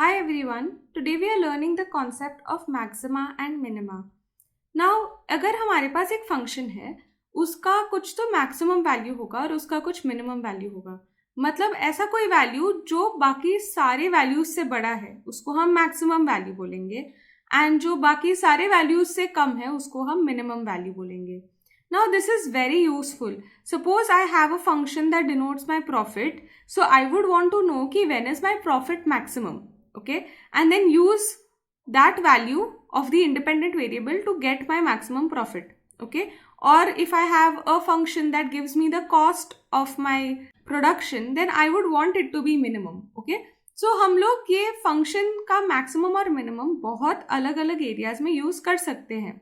Hi everyone, today we are learning the concept of maxima and minima. Now, अगर हमारे पास एक function है, उसका कुछ तो मैक्सिमम वैल्यू होगा और उसका कुछ मिनिमम वैल्यू होगा. मतलब ऐसा कोई वैल्यू जो बाकी सारे वैल्यूज से बड़ा है उसको हम मैक्सिमम वैल्यू बोलेंगे एंड जो बाकी सारे वैल्यूज से कम है उसको हम मिनिमम वैल्यू बोलेंगे. Now this is very useful. Suppose I have a function that denotes my profit. So I would want to know कि when is my profit maximum. Okay, and then use that value of the independent variable to get my maximum profit. Okay, or if I have a function that gives me the cost of my production, then I would want it to be minimum. Okay, so हम लोग ये function का maximum और minimum बहुत अलग अलग areas में use कर सकते हैं.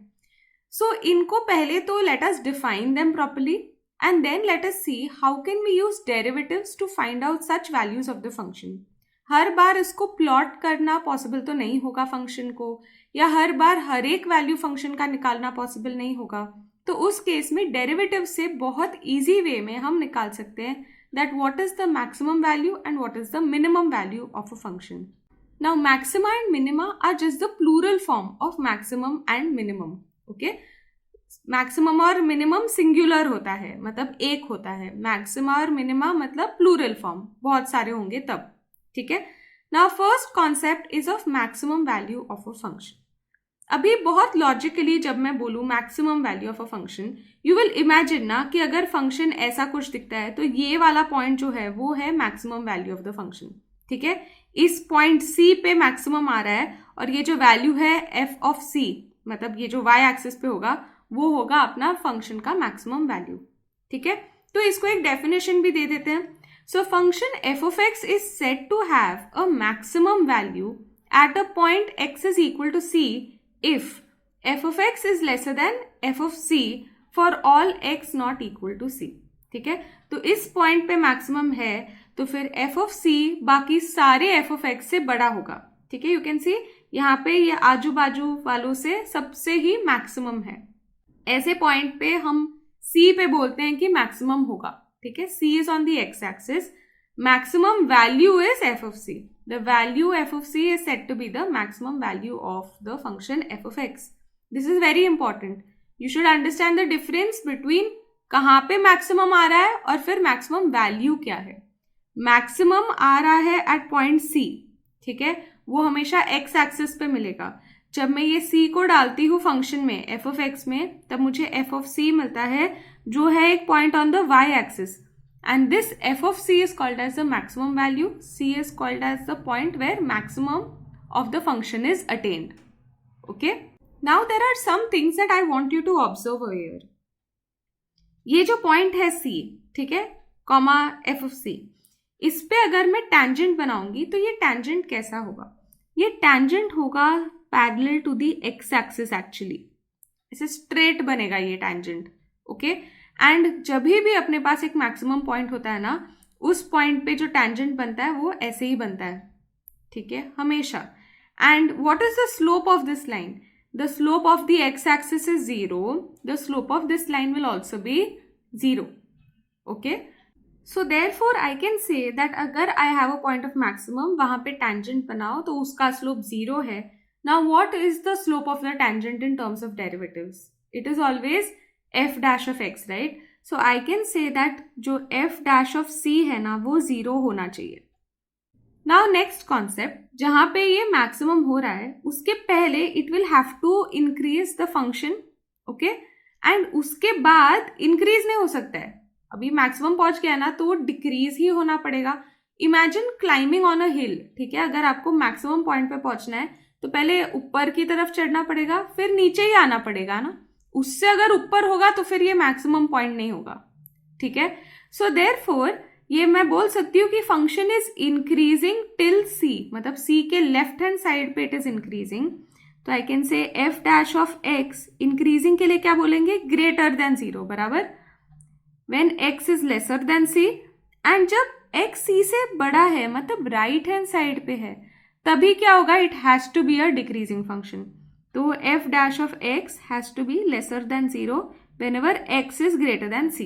So इनको पहले तो let us define them properly and then let us see how can we use derivatives to find out such values of the function. हर बार इसको प्लॉट करना पॉसिबल तो नहीं होगा फंक्शन को, या हर बार हर एक वैल्यू फंक्शन का निकालना पॉसिबल नहीं होगा. तो उस केस में डेरिवेटिव से बहुत इजी वे में हम निकाल सकते हैं that what is the maximum value and what is the minimum value of a function. Now maxima and minima are just the plural form of maximum and minimum. Okay, maximum और minimum singular होता है, मतलब एक होता है. Maxima और minima मतलब plural form, बहुत सारे होंगे तब. ठीक है. Now first concept is of maximum value of a function. अभी बहुत लॉजिकली जब मैं बोलूँ maximum value of a function, you will imagine ना कि अगर फंक्शन ऐसा कुछ दिखता है तो ये वाला पॉइंट जो है वो है maximum value of the function. ठीक है, इस पॉइंट सी पे मैक्सिमम आ रहा है और ये जो वैल्यू है एफ ऑफ सी, मतलब ये जो वाई एक्सिस पे होगा वो होगा अपना फंक्शन का मैक्सिमम वैल्यू. ठीक है, तो इसको एक डेफिनेशन भी दे देते हैं. So function f of x is said to have a maximum value at a point x is equal to c if f of x is lesser than f of c for all x not equal to c. ठीक है, तो इस point पे maximum है तो फिर f of c बाकी सारे f of x से बड़ा होगा. ठीक है, यू कैन सी यहाँ पे ये आजू बाजू वालों से सबसे ही मैक्सिमम है. ऐसे पॉइंट पे हम c पे बोलते हैं कि मैक्सिमम होगा. ठीक है, c is on the x axis, maximum value is f of c. The value f of c is said to be the maximum value of the function f of x. This is very important. You should understand the difference between कहाँ पे maximum आ रहा है और फिर maximum value क्या है. Maximum आ रहा है एट पॉइंट c. ठीक है, वो हमेशा x एक्सिस पे मिलेगा. जब मैं ये c को डालती हूँ फंक्शन में f of x में, तब मुझे f of c मिलता है जो है एक point on the y axis. And this f of c is called as the maximum value. C is called as the point where maximum of the function is attained. Okay. Now there are some things that I want you to observe here. ये जो point है c, ठीक है, comma f of c, इस पे अगर मैं tangent बनाऊंगी तो ये tangent कैसा होगा? ये tangent होगा parallel to the x axis actually. इसे straight बनेगा ये tangent. Okay. एंड जब भी अपने पास एक मैक्सिमम पॉइंट होता है ना, उस पॉइंट पे जो टेंजेंट बनता है वो ऐसे ही बनता है. ठीक है, हमेशा. And what is the slope of this line? The slope of the X axis is 0. The slope of this line will also be 0. Okay, so therefore I can say that अगर I have a point of maximum, वहां पे tangent बनाओ तो उसका slope 0 है. Now what is the slope of the tangent in terms of derivatives? It is always f dash of x, right? So I can say that जो f dash of c है ना वो 0 होना चाहिए. Now next concept, जहाँ पे ये maximum हो रहा है उसके पहले it will have to increase the function, okay? And उसके बाद increase नहीं हो सकता है. अभी maximum पहुंच गया ना तो वो decrease ही होना पड़ेगा. Imagine climbing on a hill. ठीक है, अगर आपको maximum point पे पहुंचना है तो पहले ऊपर की तरफ चढ़ना पड़ेगा, फिर नीचे ही आना पड़ेगा ना. उससे अगर ऊपर होगा तो फिर ये मैक्सिमम पॉइंट नहीं होगा. ठीक है, सो देयरफॉर ये मैं बोल सकती हूँ कि function is increasing till c, मतलब c के लेफ्ट हैंड साइड पे इट इज इंक्रीजिंग. तो आई कैन से f dash of x increasing के लिए क्या बोलेंगे? ग्रेटर देन 0, बराबर. When x is lesser then c, and जब x c से बड़ा है मतलब राइट हैंड साइड पे है, तभी क्या होगा? It has to be a decreasing function. तो f dash of x has to be lesser than 0 whenever x is greater than c.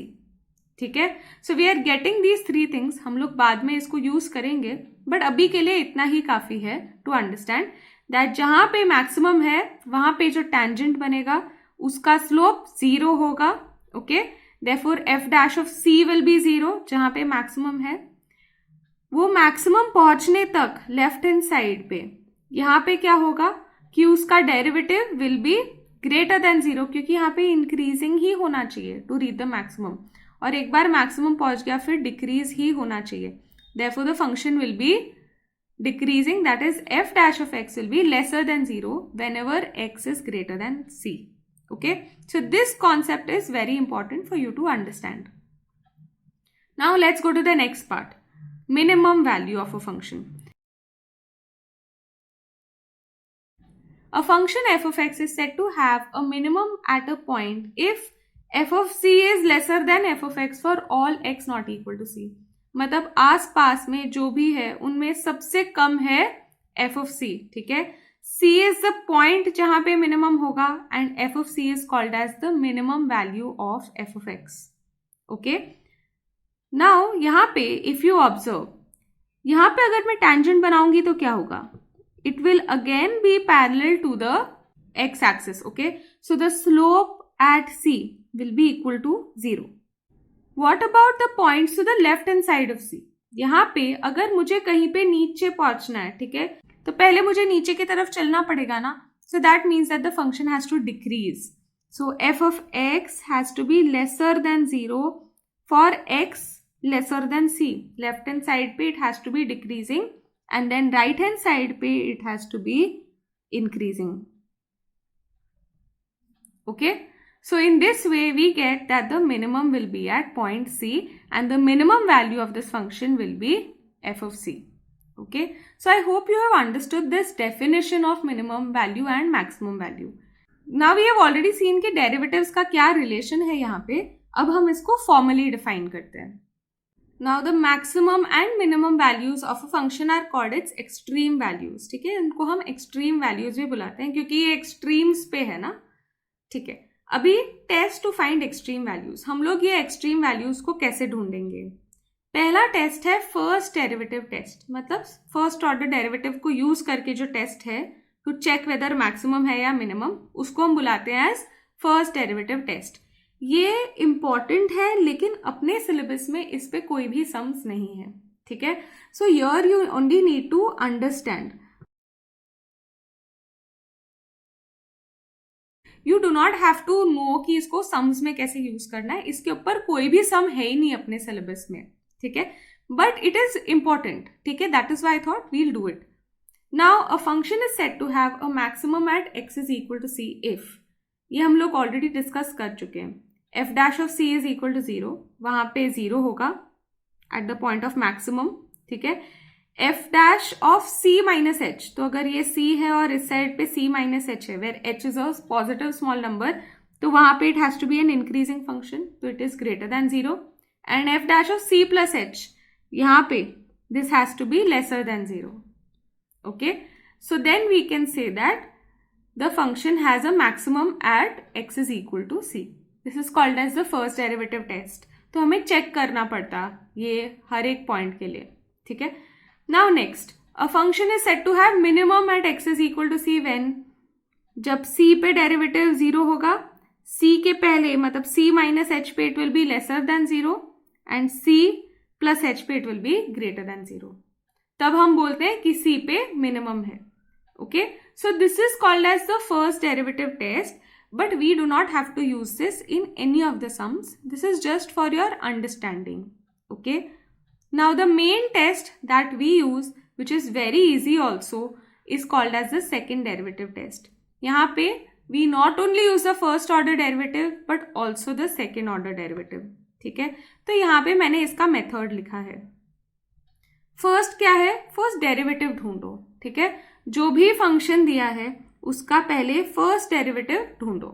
ठीक है. So we are getting these 3 things. हम लोग बाद में इसको यूज करेंगे, बट अभी के लिए इतना ही काफी है टू अंडरस्टैंड दैट जहां पे मैक्सिमम है वहां पे जो टेंजेंट बनेगा उसका स्लोप 0 होगा. Okay, therefore f dash of c will be 0 जहां पे मैक्सिमम है. वो मैक्सिमम पहुंचने तक लेफ्ट हैंड साइड पे यहाँ पे क्या होगा कि उसका derivative will be greater than 0, क्योंकि यहाँ पे इंक्रीजिंग ही होना चाहिए टू रीच द मैक्सिमम, और एक बार मैक्सिमम पहुंच गया फिर डिक्रीज ही होना चाहिए. Therefore the function will be decreasing, that is F dash of x will be lesser than 0 whenever x is greater than c. Okay, so this concept is very important for you to understand. Now let's go to the next part, minimum value of a function. A function f of x is said to have a minimum at a point if f of c is lesser than f of x for all x not equal to c. मतलब आस पास में जो भी है उनमें सबसे कम है f of c. ठीक है, c is the point जहां पे मिनिमम होगा and f of c is called as the minimum value of f of x. Okay, now यहाँ पे if you observe, यहाँ पे अगर मैं tangent बनाऊंगी तो क्या होगा? It will again be parallel to the x-axis. Okay, so the slope at c will be equal to 0. What about the points to the left hand side of c? यहाँ पे अगर मुझे कहीं पे नीचे पहुंचना है, ठीक है, तो पहले मुझे नीचे की तरफ चलना पड़ेगा ना. So that means that the function has to decrease. So f of x has to be lesser than 0 for x lesser than c. Left hand side पे it has to be decreasing. And then right hand side पे it has to be increasing. Okay, so in this way we get that the minimum will be at point C and the minimum value of this function will be f of c. Okay, so I hope you have understood this definition of minimum value and maximum value. Now we have already seen कि derivatives का क्या relation है यहाँ पे. अब हम इसको formally define करते हैं. Now the maximum and minimum values of a function are called its extreme values. ठीक है, इनको हम extreme values भी बुलाते हैं क्योंकि ये extremes पे है ना. ठीक है, अभी test to find extreme values. हम लोग ये एक्सट्रीम वैल्यूज को कैसे ढूंढेंगे? पहला टेस्ट है फर्स्ट डेरिवेटिव टेस्ट, मतलब फर्स्ट ऑर्डर डेरिवेटिव को यूज करके जो टेस्ट है टू चेक वेदर मैक्सिमम है या मिनिमम, उसको हम बुलाते हैं एज फर्स्ट डेरिवेटिव टेस्ट. ये इंपॉर्टेंट है लेकिन अपने सिलेबस में इस पे कोई भी सम्स नहीं है. ठीक है, so here you only need to understand. You do not have to know कि इसको सम्स में कैसे यूज करना है. इसके ऊपर कोई भी सम है ही नहीं अपने सिलेबस में. ठीक है, बट इट इज इंपॉर्टेंट. ठीक है, that is why I thought we'll do it. Now a function is said to have a maximum at x is equal to c if, ये हम लोग ऑलरेडी डिस्कस कर चुके हैं. F dash of c is equal to 0, वहां पे 0 होगा at the point of maximum. ठीक है, f dash of c minus h, तो अगर ये c है और इस साइड पे c माइनस एच है where h is a positive small number, तो वहां पे it has to be an increasing function, तो it is greater than 0. And F dash of c plus H, यहाँ पे this has to be lesser than 0. Okay, so then we can say that the function has a maximum at x is equal to c. This is called as the first derivative test. तो हमें check करना पड़ता ये हर एक point के लिए. ठीक है, now next a function is said to have minimum at x is equal to c when, जब c पे डेरिवेटिव 0 होगा, c के पहले मतलब c माइनस h पे it will be lesser than 0 and c plus h पे it will be greater than 0. तब हम बोलते हैं कि c पे मिनिमम है. Okay, so this is called as the first derivative test, but we do not have to use this in any of the sums. This is just for your understanding. Okay, now the main test that we use, which is very easy also, is called as the second derivative test. यहाँ पे we not only use the first order derivative but also the second order derivative. ठीक है, तो यहाँ पे मैंने इसका method लिखा है. फर्स्ट क्या है? फर्स्ट डेरिवेटिव ढूंढो. ठीक है, जो भी फंक्शन दिया है उसका पहले फर्स्ट डेरिवेटिव ढूंढो.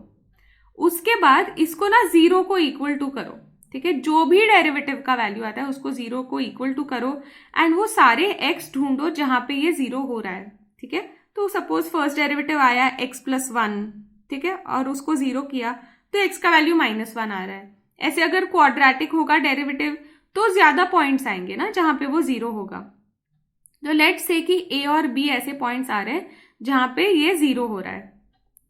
उसके बाद इसको ना 0 को इक्वल टू करो. ठीक है, जो भी डेरिवेटिव का वैल्यू आता है उसको 0 को इक्वल टू करो एंड वो सारे x ढूंढो जहां पे ये 0 हो रहा है. ठीक है, तो सपोज फर्स्ट डेरिवेटिव आया x प्लस 1, ठीक है, और उसको 0 किया तो x का वैल्यू -1 आ रहा है. ऐसे अगर क्वाड्रेटिक होगा डेरिवेटिव तो ज़्यादा पॉइंट्स आएंगे ना जहाँ पे वो 0 होगा। तो लेट्स से कि ए और बी ऐसे पॉइंट्स आ रहे हैं जहाँ पे ये 0 हो रहा है,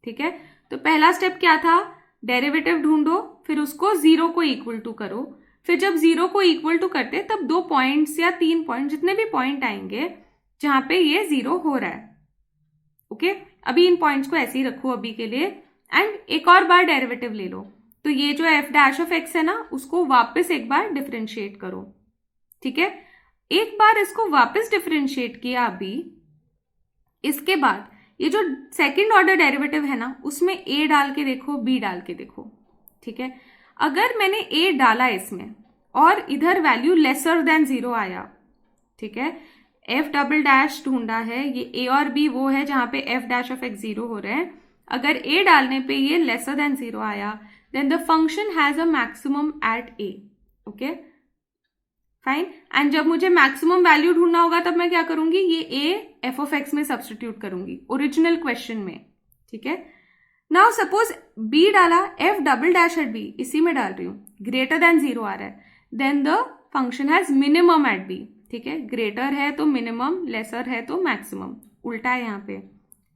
ठीक है। तो पहला स्टेप क्या था, डेरिवेटिव ढूंढो, फिर उसको 0 को इक्वल टू करो, फिर जब 0 को इक्वल टू करते तब 2 पॉइंट्स या 3 पॉइंट जितने भी पॉइंट आएंगे जहाँ पे ये 0 हो रहा है, ओके। अभी इन पॉइंट्स को ऐसे ही रखो अभी के लिए, एंड एक और बार डेरिवेटिव ले लो। तो ये जो एफ डैश ऑफ एक्स है ना, उसको वापस एक बार डिफरेंशिएट करो, ठीक है। एक बार इसको वापस डिफरेंशिएट किया अभी, इसके बाद ये जो सेकंड ऑर्डर डेरिवेटिव है ना, उसमें ए डाल के देखो, बी डाल के देखो, ठीक है। अगर मैंने ए डाला इसमें और इधर वैल्यू लेसर देन 0 आया, ठीक है, एफ डबल डैश ढूंढा है, ये ए और बी वो है जहां पे एफ डैश ऑफ एक्स 0 हो रहे हैं, अगर ए डालने पे ये लेसर देन 0 आया, then the function has a maximum at a, okay fine. And जब मुझे मैक्सिमम वैल्यू ढूंढना होगा तब मैं क्या करूंगी, ये ए एफ ऑफ एक्स में सब्सटीट्यूट करूंगी ओरिजिनल क्वेश्चन में, ठीक है। नाउ सपोज बी डाला, f double dash at b इसी में डाल रही हूँ, ग्रेटर देन 0 आ रहा है, then the function has minimum at b, ठीक है। ग्रेटर है तो मिनिमम, लेसर है तो मैक्सिमम, उल्टा है यहाँ पे।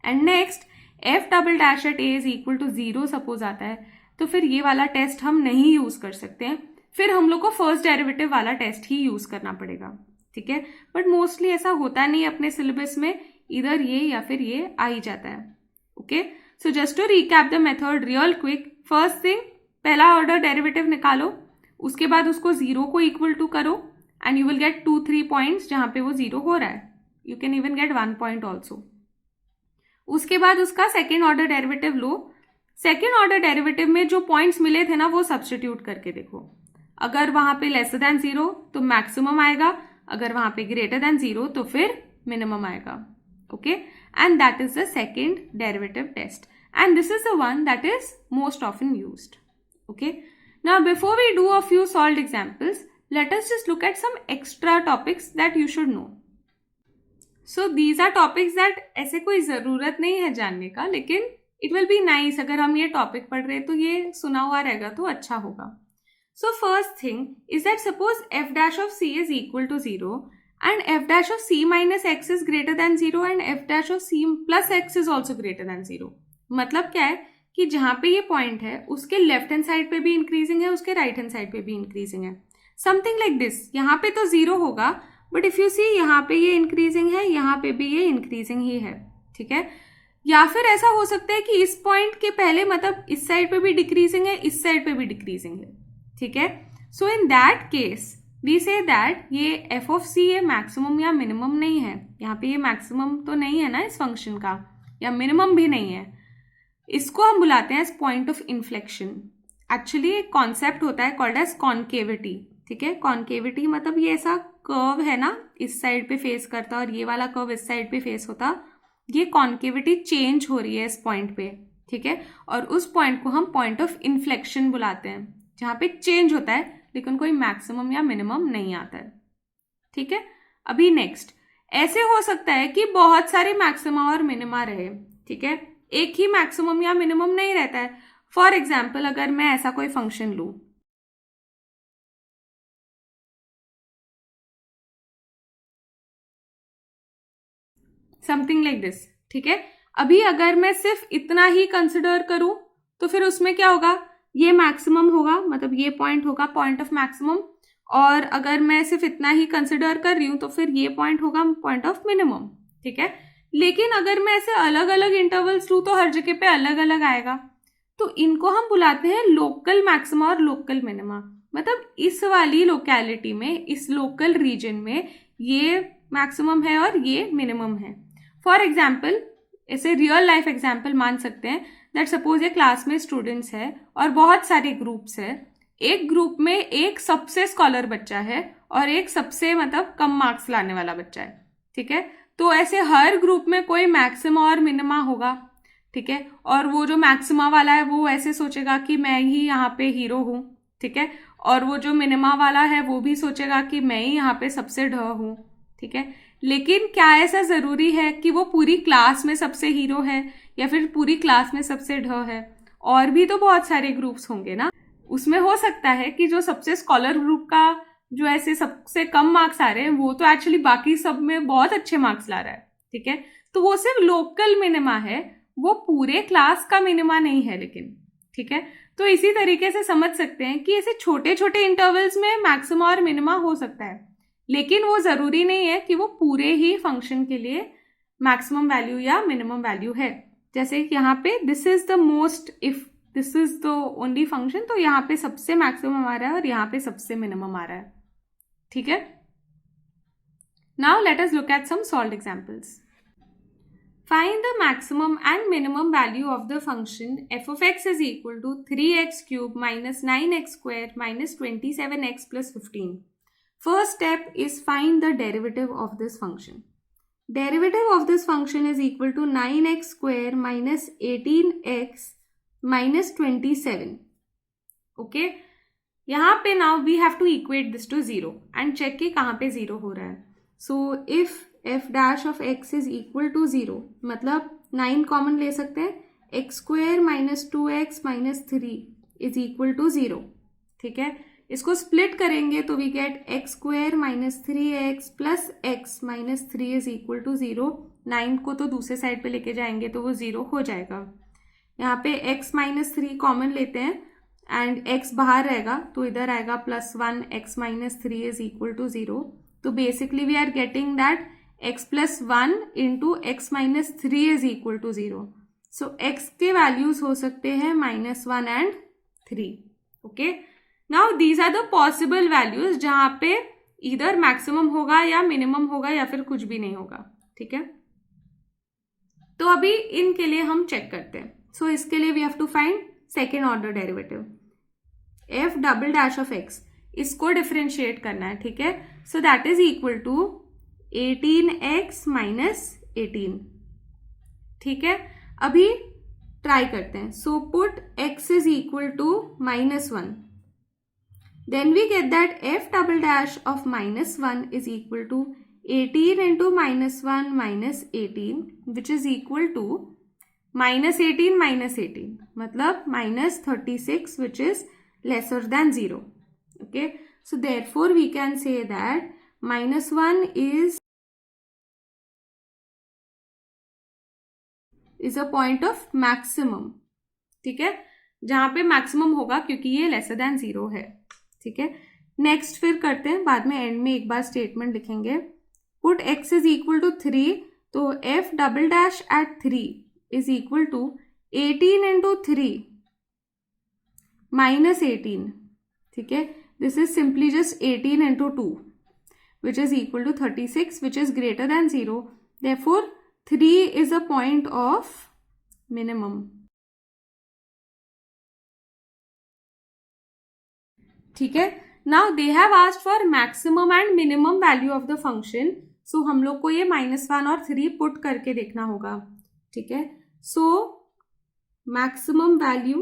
And next f double dash at a is equal to 0 suppose आता है, तो फिर ये वाला टेस्ट हम नहीं यूज कर सकते हैं, फिर हम लोग को फर्स्ट डेरिवेटिव वाला टेस्ट ही यूज करना पड़ेगा, ठीक है। बट मोस्टली ऐसा होता नहीं अपने सिलेबस में, इधर ये या फिर ये आ ही जाता है, okay. So just to recap the method real quick, first thing पहला ऑर्डर डेरिवेटिव निकालो, उसके बाद उसको 0 को इक्वल टू करो and you will get 2-3 points जहां पे वो 0 हो रहा है, you can even get 1 point also. उसके बाद उसका सेकेंड ऑर्डर डेरिवेटिव लो, सेकेंड ऑर्डर डेरिवेटिव में जो पॉइंट्स मिले थे ना वो सब्सटीट्यूट करके देखो, अगर वहां पे लेसर देन 0 तो मैक्सिमम आएगा, अगर वहां पे ग्रेटर देन 0 तो फिर मिनिमम आएगा, okay. And that is the second derivative test, and this is the one that is most often used, okay. Now before we do a few solved examples, let us just look at some extra topics that you should know. So these are topics that ऐसे कोई ज़रूरत नहीं है जानने का, लेकिन it will be nice अगर हम ये टॉपिक पढ़ रहे हैं तो ये सुना हुआ रहेगा तो अच्छा होगा। So first thing is that suppose f dash of c is equal to 0 and f dash of c minus x is greater than 0 and f dash of c plus x is also greater than 0. मतलब क्या है कि जहाँ पे ये point है उसके left hand side पे भी इंक्रीजिंग है, उसके राइट हैंड साइड पे भी इंक्रीजिंग है, समथिंग लाइक दिस। यहाँ पे तो 0 होगा, बट इफ यू सी यहाँ पे ये इंक्रीजिंग है, यहाँ पे भी ये इंक्रीजिंग ही है, ठीक है। या फिर ऐसा हो सकता है कि इस पॉइंट के पहले मतलब इस साइड पे भी डिक्रीजिंग है, इस साइड पे भी डिक्रीजिंग है, ठीक है। So in that case we say that ये एफ ऑफ सी ये मैक्सिमम या मिनिमम नहीं है, यहाँ पे ये मैक्सिमम तो नहीं है ना इस फंक्शन का, या मिनिमम भी नहीं है, इसको हम बुलाते हैं as point of inflection. Actually एक कॉन्सेप्ट होता है कॉल्ड एज कॉन्केविटी, ठीक है। कॉन्केविटी मतलब ये ऐसा कर्व है ना, इस साइड पे फेस करता और ये वाला कर्व इस साइड पे फेस होता, ये कॉन्केविटी चेंज हो रही है इस पॉइंट पे, ठीक है। और उस पॉइंट को हम पॉइंट ऑफ इन्फ्लेक्शन बुलाते हैं, जहाँ पे चेंज होता है लेकिन कोई मैक्सिमम या मिनिमम नहीं आता है, ठीक है। अभी नेक्स्ट ऐसे हो सकता है कि बहुत सारे मैक्सिमा और मिनिमा रहे, ठीक है, एक ही मैक्सिमम या मिनिमम नहीं रहता है। फॉर एग्जाम्पल अगर मैं ऐसा कोई फंक्शन लूँ, समथिंग लाइक दिस, ठीक है। अभी अगर मैं सिर्फ इतना ही कंसिडर करूं तो फिर उसमें क्या होगा, ये मैक्सिमम होगा, मतलब ये पॉइंट होगा पॉइंट ऑफ मैक्सिमम, और अगर मैं सिर्फ इतना ही कंसिडर कर रही हूं तो फिर ये पॉइंट होगा पॉइंट ऑफ मिनिमम, ठीक है। लेकिन अगर मैं ऐसे अलग अलग इंटरवल्स लूँ तो हर जगह पे अलग अलग आएगा, तो इनको हम बुलाते हैं लोकल मैक्सिमा और लोकल मिनिमा। मतलब इस वाली लोकेलिटी में, इस लोकल रीजन में ये मैक्सिमम है और ये मिनिमम है। फॉर एग्जाम्पल ऐसे रियल लाइफ एग्जाम्पल मान सकते हैं दैट सपोज ये क्लास में स्टूडेंट्स है और बहुत सारे ग्रुप्स है, एक ग्रुप में एक सबसे स्कॉलर बच्चा है और एक सबसे मतलब कम मार्क्स लाने वाला बच्चा है, ठीक है। तो ऐसे हर ग्रुप में कोई मैक्सिमा और मिनिमा होगा, ठीक है। और वो जो मैक्सिमा वाला है वो ऐसे सोचेगा कि मैं ही यहाँ पे हीरो हूँ, ठीक है। और वो जो मिनिमा वाला है वो भी सोचेगा कि मैं ही यहाँ पे सबसे ढ हूँ, ठीक है। लेकिन क्या ऐसा जरूरी है कि वो पूरी क्लास में सबसे हीरो है या फिर पूरी क्लास में सबसे ढ है? और भी तो बहुत सारे ग्रुप्स होंगे ना, उसमें हो सकता है कि जो सबसे स्कॉलर ग्रुप का जो ऐसे सबसे कम मार्क्स आ रहे हैं वो तो एक्चुअली बाकी सब में बहुत अच्छे मार्क्स ला रहा है, ठीक है। तो वो सिर्फ लोकल मिनिमा है, वो पूरे क्लास का मिनिमा नहीं है लेकिन, ठीक है। तो इसी तरीके से समझ सकते हैं कि ऐसे छोटे छोटे इंटरवल्स में मैक्सिमा और मिनिमा हो सकता है, लेकिन वो जरूरी नहीं है कि वो पूरे ही फंक्शन के लिए मैक्सिमम वैल्यू या मिनिमम वैल्यू है। जैसे कि यहाँ पे this is the most, if this is the only function, तो यहाँ पे सबसे मैक्सिमम आ रहा है और यहाँ पे सबसे मिनिमम आ रहा है, ठीक है। Now let us look at some solved examples. Find the maximum and minimum value of the function f of x is equal to 3x cube minus 9x square minus 27x plus 15. First step is find the derivative of this function. Derivative of this function is equal to 9x square minus 18x minus 27. Okay. यहाँ पे now we have to equate this to 0 and check कि कहाँ पे 0 हो रहा है. So if f dash of x is equal to 0, मतलब 9 common ले सकते हैं, x square minus 2x minus 3 is equal to 0, ठीक है। इसको स्प्लिट करेंगे तो we get x square minus 3x plus x minus 3 is equal to 0। 9 को तो दूसरे साइड पे लेके जाएंगे तो वो 0 हो जाएगा। यहाँ पे x माइनस 3 कॉमन लेते हैं एंड x बाहर रहेगा तो इधर आएगा plus 1, x minus 3 is equal to 0। तो basically we are getting that x plus 1 into x minus 3 is equal to 0। सो x के वैल्यूज हो सकते हैं -1 and 3, okay. Now these are the possible values जहां पे इधर मैक्सिमम होगा या मिनिमम होगा या फिर कुछ भी नहीं होगा, ठीक है। तो अभी इनके लिए हम चेक करते हैं। सो इसके लिए we have to find second order derivative f double dash of x, इसको डिफरेंशिएट करना है, ठीक है। So that is equal to 18x minus 18, ठीक है। अभी ट्राई करते हैं। So put x is equal to -1, then we get that f double dash of -1 is equal to 18 into -1 minus 18 which is equal to -18 minus 18, मतलब -36 which is lesser than 0, okay. So therefore we can say that -1 is a point of maximum, ठीक है, जहां पे maximum होगा क्योंकि ये lesser than 0 है, ठीक है। नेक्स्ट फिर करते हैं, बाद में एंड में एक बार स्टेटमेंट लिखेंगे। Put x is equal to 3, तो f double dash at 3 is equal to 18 into 3 minus 18, ठीक है। This is simply just 18 into 2 which is equal to 36 which is greater than 0। Therefore 3 is a point of minimum, ठीक है। Now they have asked for maximum and minimum value of the function, so हम लोग को ये -1 और 3 put करके देखना होगा, ठीक है। So maximum value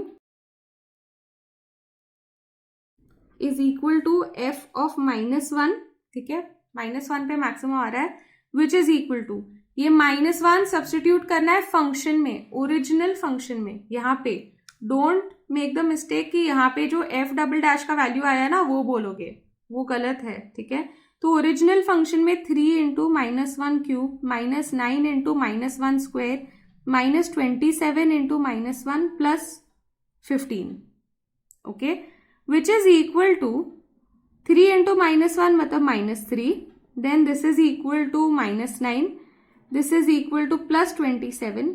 is equal to f of -1, ठीक है, -1 पे मैक्सिमम आ रहा है, विच इज इक्वल टू, ये -1 सब्सटीट्यूट करना है फंक्शन में, ओरिजिनल फंक्शन में। यहाँ पे डोंट मेक द मिस्टेक कि यहाँ पे जो f डबल डैश का वैल्यू आया ना वो बोलोगे, वो गलत है, ठीक है। तो ओरिजिनल फंक्शन में 3 into -1 cube minus 9 into -1 square minus 27 into -1 plus 15, okay, which is equal to 3 into -1 मतलब -3, then this is equal to -9, this is equal to plus 27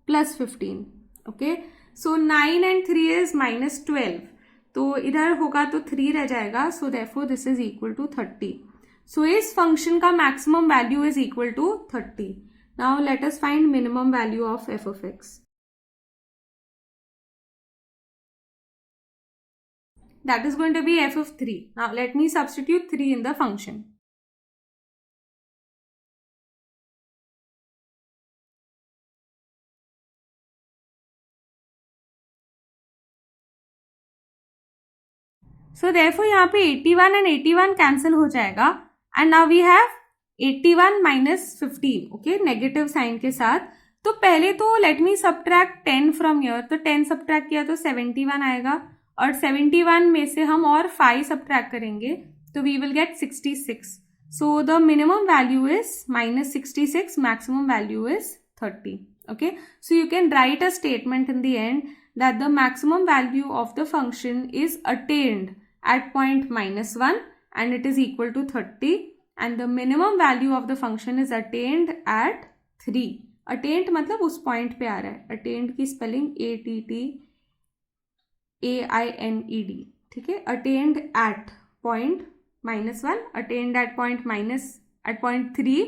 plus 15, okay. So 9 and 3 is -12, तो इधर होगा तो 3 रह जाएगा, so therefore this is equal to 30. So इस function का maximum value is equal to 30. Now let us find minimum value of f of x. That is going to be f of 3. Now let me substitute 3 in the function. So therefore यहाँ पे 81 and 81 cancel हो जाएगा and now we have 81 minus 15, okay, negative sign के साथ। तो पहले तो let me subtract 10 from here, तो 10 सब्ट्रैक्ट किया तो 71 आएगा और 71 में से हम और 5 सब्ट्रैक्ट करेंगे तो we will get 66. So the minimum value is -66, maximum value is 30. Okay, so you can write a statement in the end that the maximum value of the function is attained at point -1 and it is equal to 30, and the minimum value of the function is attained at 3. attained मतलब उस point पे आ रहा है. attained की spelling ATTAINED. ठीक है, attained at point -1, attained at point 3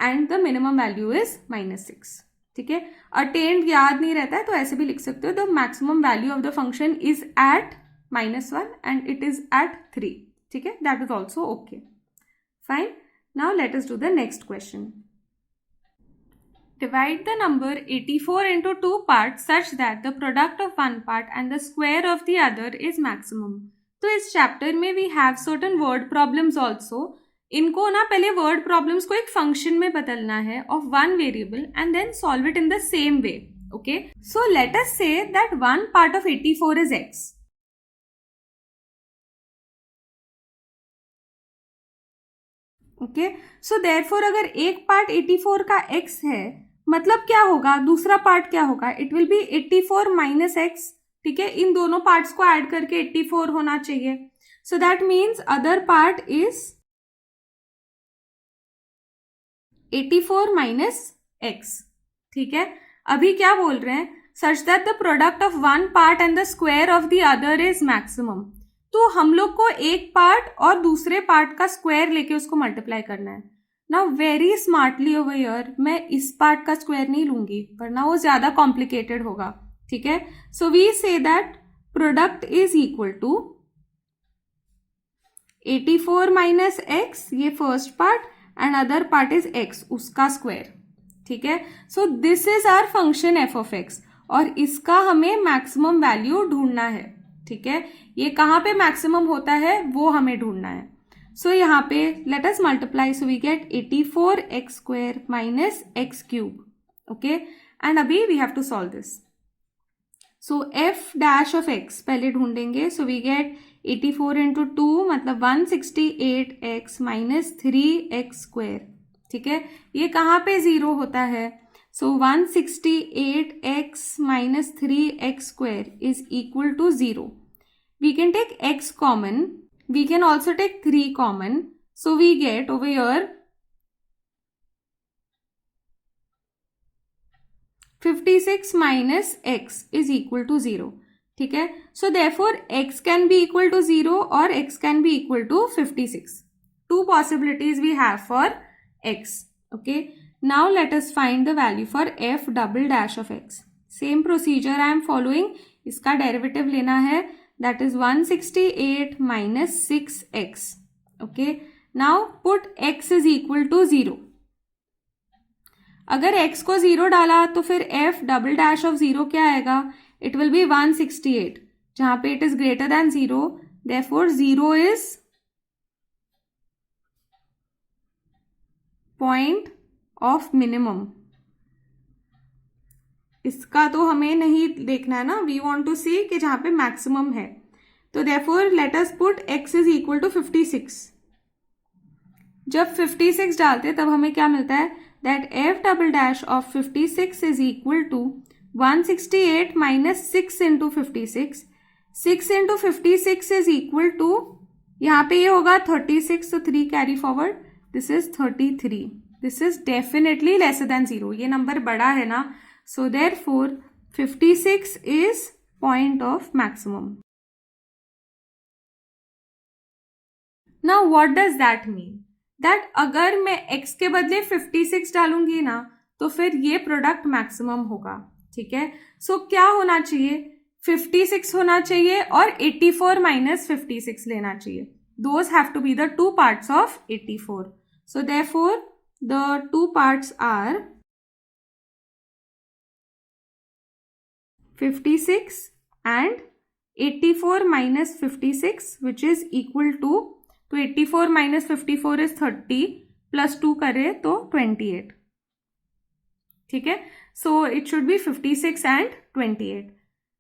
and the minimum value is -6. ठीक है, अटेंड याद नहीं रहता है तो ऐसे भी लिख सकते हो. The maximum value of the function is at -1 and it is at 3. ठीक है, that is also okay. Fine. Now let us do the next question. Divide the number 84 into 2 parts such that the product of one part and the square of the other is maximum. तो इस chapter में we have certain word problems also. इनको ना पहले word problems को एक function में बदलना है of one variable and then solve it in the same way. Okay, so let us say that one part of 84 is x. Okay, so therefore अगर एक पार्ट 84 का x है, मतलब क्या होगा, दूसरा पार्ट क्या होगा, it will be 84 minus x. ठीक है, इन दोनों पार्ट्स को ऐड करके 84 होना चाहिए. So that means other part is 84 minus x. ठीक है, अभी क्या बोल रहे हैं, such that the product of one part and the square of the other is maximum. तो हम लोग को एक पार्ट और दूसरे पार्ट का स्क्वायर लेके उसको मल्टीप्लाई करना है. Now very smartly over here मैं इस पार्ट का स्क्वायर नहीं लूंगी वरना वो ज्यादा कॉम्प्लिकेटेड होगा. ठीक है, so we say that product is equal to 84 minus x, ये first part, and other part is x, उसका स्क्वायर. ठीक है, so this is our function f of x और इसका हमें मैक्सिमम वैल्यू ढूंढना है. ठीक है, ये कहाँ पे मैक्सिमम होता है वो हमें ढूंढना है. सो यहाँ पे let us multiply. So we get 84x square minus x cube. Okay, and अभी we have to solve this. So f dash of x पहले ढूंढेंगे. सो वी गेट 84 into 2 मतलब 168x माइनस 3x स्क्वायर. ठीक है, ये कहाँ पे जीरो होता है. So 168x minus 3x square is equal to 0. We can take x common, we can also take 3 common. So we get over here 56 minus x is equal to 0. ठीक है, so therefore x can be equal to 0 और x can be equal to 56. Two possibilities we have for x. Okay, now let us find the value for f double dash of x. Same procedure I am following. इसका derivative लेना है, that is 168 minus 6x. Okay, now put x is equal to 0. अगर x को 0 डाला तो फिर f double dash of 0 क्या आएगा, it will be 168. जहां पे it is greater than 0, therefore 0 is point of minimum. इसका तो हमें नहीं देखना है ना, we want to see कि जहां पे मैक्सिमम है. तो therefore let us put x is equal to 56. जब 56 डालते तब हमें क्या मिलता है, that f double dash of 56 is equal to 168 minus 6 into 56. 6 into 56 is equal to, यहाँ पे ये होगा 36, so 3 carry forward. This is 33. This is definitely lesser than 0. ये नंबर बड़ा है ना, so therefore 56 is point of maximum. Now what does that mean? That अगर मैं x के बदले 56 डालूंगी ना तो फिर ये प्रोडक्ट मैक्सिमम होगा. ठीक है, सो क्या होना चाहिए, 56 होना चाहिए और 84 माइनस 56 लेना चाहिए. Those have to be the two parts of 84. So therefore the two parts are 56 and 84 minus 56 which is equal to, तो 84 minus 54 is 30 plus 2 करें तो 28. ठीक है, so it should be 56 and 28.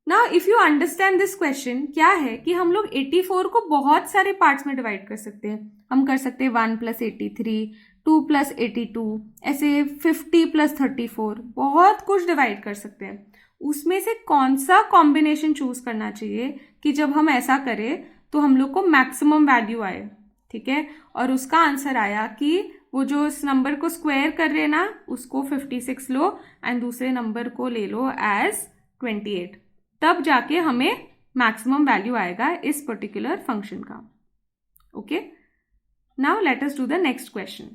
Now if you understand this question, क्या है कि हम लोग 84 को बहुत सारे पार्ट्स में डिवाइड कर सकते हैं. हम कर सकते हैं 1 + 83, 2 + 82, ऐसे 50 + 34, बहुत कुछ डिवाइड कर सकते हैं. उसमें से कौन सा कॉम्बिनेशन चूज करना चाहिए कि जब हम ऐसा करें तो हम लोग को मैक्सिमम वैल्यू आए. ठीक है, और उसका आंसर आया कि वो जो इस नंबर को स्क्वायर कर रहे हैं ना, उसको 56 लो एंड दूसरे नंबर को ले लो एज 28. तब जाके हमें मैक्सिमम वैल्यू आएगा इस पर्टिकुलर फंक्शन का. Okay, now let us do the next question.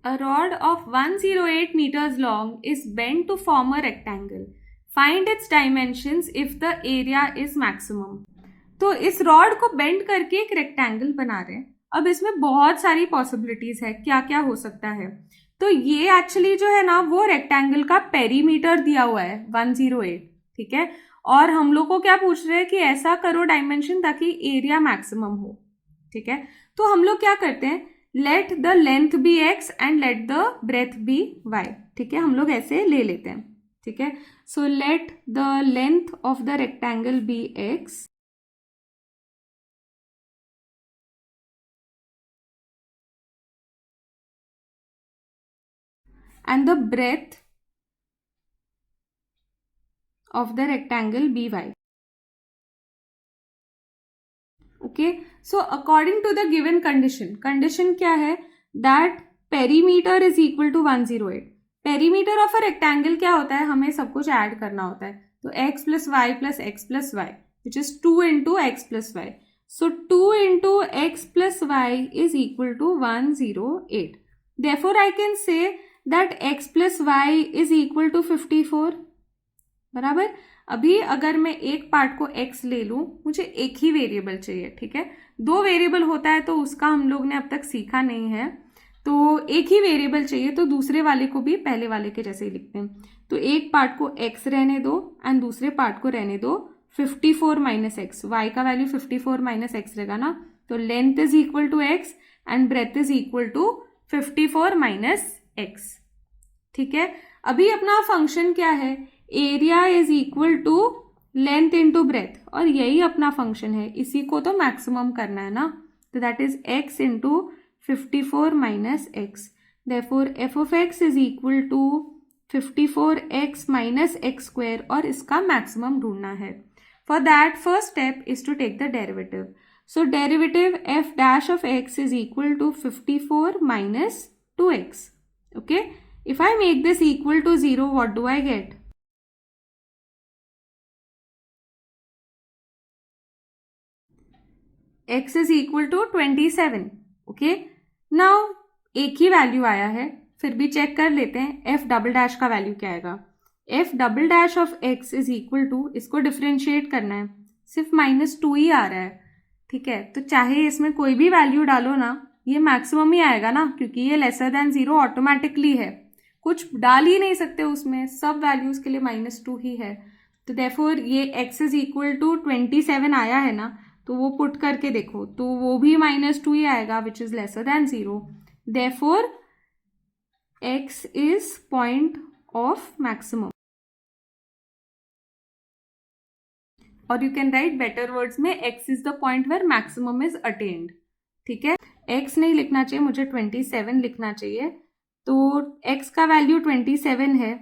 A rod of 108 meters long is bent to form a rectangle. Find its dimensions if the area is maximum. तो इस rod को bend करके एक rectangle बना रहे हैं. अब इसमें बहुत सारी पॉसिबिलिटीज है, क्या क्या हो सकता है. तो ये एक्चुअली जो है ना, वो रेक्टेंगल का पेरीमीटर दिया हुआ है 108. ठीक है, और हम लोग को क्या पूछ रहे हैं कि ऐसा करो डायमेंशन ताकि एरिया मैक्सिमम हो. ठीक है, तो हम लोग क्या करते हैं, let the length be x and let the breadth be y. ठीक है, हम लोग ऐसे ले लेते हैं. ठीक है, so let the length of the rectangle be x and the breadth of the rectangle by. Okay, so according to the given condition क्या है, that perimeter is equal to 108. perimeter of a rectangle क्या होता है, हमें सब कुछ add करना होता है. तो x + y + x + y which is 2 into x + y. So 2 into x + y is equal to 108. Therefore I can say that x + y is equal to 54. बराबर. अभी अगर मैं एक पार्ट को x ले लूं, मुझे एक ही वेरिएबल चाहिए. ठीक है, दो वेरिएबल होता है तो उसका हम लोग ने अब तक सीखा नहीं है. तो एक ही वेरिएबल चाहिए, तो दूसरे वाले को भी पहले वाले के जैसे ही लिखते हैं. तो एक पार्ट को x रहने दो एंड दूसरे पार्ट को रहने दो 54 - x. y का वैल्यू 54 - x रहेगा ना. तो length is equal to x and breadth is equal to 54 - x. ठीक है, अभी अपना फंक्शन क्या है, area is equal to length into breadth, और यही अपना फंक्शन है. इसी को तो मैक्सिमम करना है ना. तो that is x into 54 - x. Therefore f of x is equal to 54x - x², और इसका मैक्सिमम ढूंढना है. For that first step is to take the derivative. So derivative f' of x is equal to 54 minus 2x. Okay, if I make this equal to 0, what do I get? x is equal to 27. Okay, now एक ही value आया है, फिर भी check कर लेते हैं f" का value क्या आएगा. f" of x is equal to, इसको डिफ्रेंशिएट करना है, सिर्फ -2 ही आ रहा है. ठीक है, तो चाहे इसमें कोई भी वैल्यू डालो ना, ये मैक्सिमम ही आएगा ना, क्योंकि ये लेसर देन 0 ऑटोमेटिकली है. कुछ डाल ही नहीं सकते उसमें, सब वैल्यूज के लिए -2 ही है. तो देयरफॉर ये x इज इक्वल टू 27 आया है ना, तो वो पुट करके देखो तो वो भी -2 ही आएगा which is lesser than 0. Therefore x is point of maximum. और you can write better words में x is the point where maximum is attained. ठीक है, x नहीं लिखना चाहिए, मुझे 27 लिखना चाहिए. तो x का वैल्यू 27 है,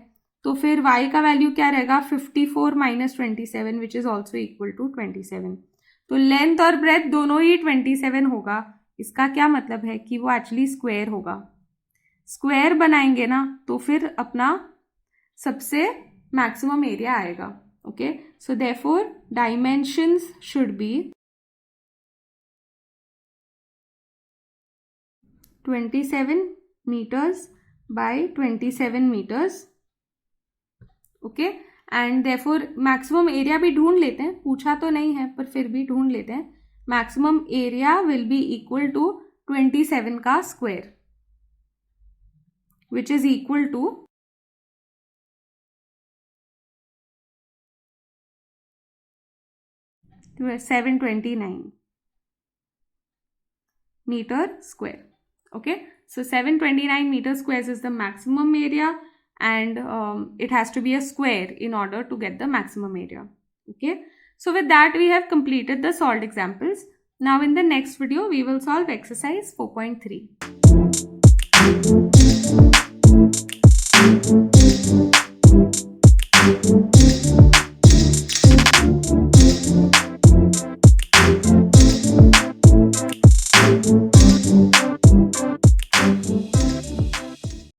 तो फिर y का वैल्यू क्या रहेगा, 54 - 27 which is also equal to 27. तो लेंथ और ब्रेथ दोनों ही 27 होगा. इसका क्या मतलब है कि वो एक्चुअली स्क्वायर होगा. स्क्वायर बनाएंगे ना तो फिर अपना सबसे मैक्सिमम एरिया आएगा. Okay, so therefore dimensions should be 27 meters by 27 meters. Okay, and therefore maximum area भी ढूंढ लेते हैं, पूछा तो नहीं है पर फिर भी ढूंढ लेते हैं. Maximum area will be equal to 27 का square which is equal to 729 meter square. Okay, so 729 meter squares is the maximum area and it has to be a square in order to get the maximum area. Okay, so with that we have completed the solved examples. Now in the next video we will solve exercise 4.3.